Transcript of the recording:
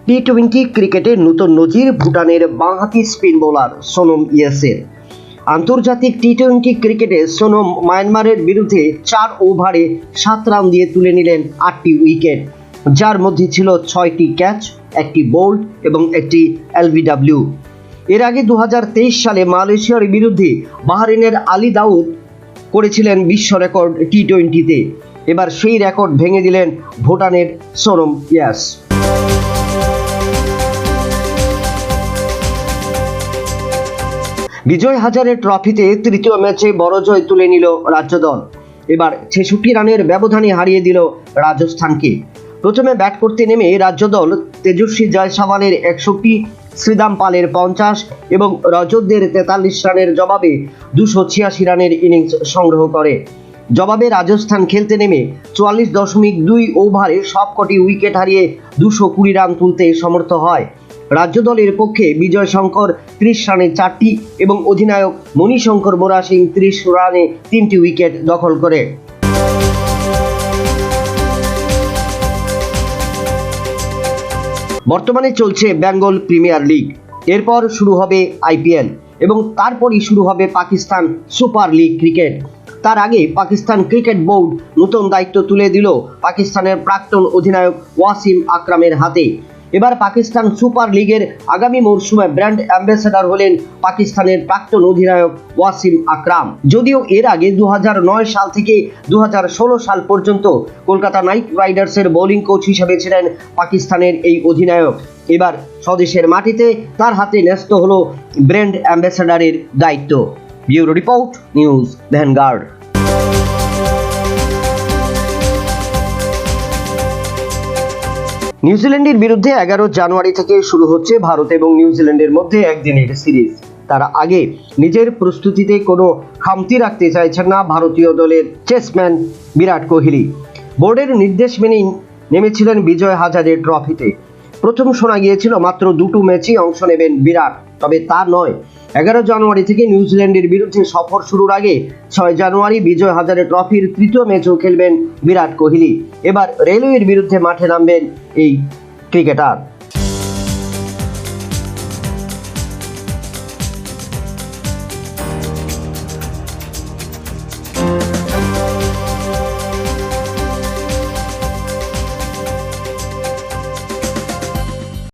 টি-20 ক্রিকেটে নতুন নজির ভুটানের বাঁহাতি স্পিন বোলার সোনম ইয়েসের। আন্তর্জাতিক টি-20 ক্রিকেটে সোনম মায়ানমারের বিরুদ্ধে 4 ওভারে 7 রান দিয়ে তুলে নিলেন 8টি উইকেট, যার মধ্যে ছিল 6টি ক্যাচ, একটি বোল্ড এবং একটি এলবিডব্লিউ। এর আগে 2023 সালে মালয়েশিয়ার বিরুদ্ধে বাহরাইনের আলী দাউদ করেছিলেন বিশ্ব রেকর্ড টি-20-তে। এবার সেই রেকর্ড ভেঙে দিলেন ভুটানের সোনম ইয়েস। বিজয় হাজারে ট্রফিতে তৃতীয় ম্যাচে বড় জয় তুলে নিল রাজ্য দল। এবার 66 রানের ব্যবধানে হারিয়ে দিল রাজস্থানকে। প্রথমে ব্যাট করতে নেমে রাজ্য দল তেজস্বী জয়সওয়ালের 61, শ্রীদাম পালের 50 এবং রজতদের 43 রানের জবাবে 286 রানের ইনিংস সংগ্রহ করে। জবাবে রাজস্থান খেলতে নেমে 44.2 ওভারে সবকটি উইকেট হারিয়ে 220 রান তুলতে সমর্থ হয়। রাজ্য দলের পক্ষে বিজয় শঙ্কর 30 রানে 4টি এবং অধিনায়ক মণিশঙ্কর মোরা সিং 30 রানে 3টি উইকেট দখল করে। বর্তমানে চলছে বেঙ্গল প্রিমিয়ার লিগ, এরপর শুরু হবে আইপিএল এবং তারপরই শুরু হবে পাকিস্তান সুপার লিগ ক্রিকেট। তার আগে পাকিস্তান ক্রিকেট বোর্ড নতুন দায়িত্ব তুলে দিল পাকিস্তানের প্রাক্তন অধিনায়ক ওয়াসিম আকরামের হাতে। এবার পাকিস্তান সুপার লিগের আগামী মরশুমে ব্র্যান্ড অ্যাম্বাসেডর হলেন পাকিস্তানের প্রাক্তন অধিনায়ক ওয়াসিম আকরাম। যদিও এর আগে 2009 সাল থেকে 2016 সাল পর্যন্ত কলকাতা নাইট রাইডার্সের বোলিং কোচ হিসেবে ছিলেন পাকিস্তানের এই অধিনায়ক। এবার স্বদেশের মাটিতে তার হাতে ন্যস্ত হলো ব্র্যান্ড অ্যাম্বাসেডরের দায়িত্ব। Bureau report, news vanguard. নিউজিল্যান্ডের বিরুদ্ধে 11 জানুয়ারি থেকে শুরু হচ্ছে ভারত এবং নিউজিল্যান্ডের মধ্যে একদিনের সিরিজ। তার আগে নিজের প্রস্তুতিতে কোনো খামতি রাখতে চাইছেন না ভারতীয় দলের চেসম্যান বিরাট কোহলি। বোর্ডের নির্দেশ মেনেই নেমেছিলেন বিজয় হাজারে ট্রফিতে। প্রথম শোনা গিয়েছিল মাত্র 2টি ম্যাচেই অংশ নেবেন বিরাট, তবে তা নয়। 11 জানুয়ারি থেকে নিউজিল্যান্ডের বিরুদ্ধে সফর শুরুর আগে 6 জানুয়ারি বিজয় হাজারে ট্রফির তৃতীয় ম্যাচও খেলবেন বিরাট কোহলি। এবার রেলওয়ের বিরুদ্ধে মাঠে নামবেন এই ক্রিকেটার।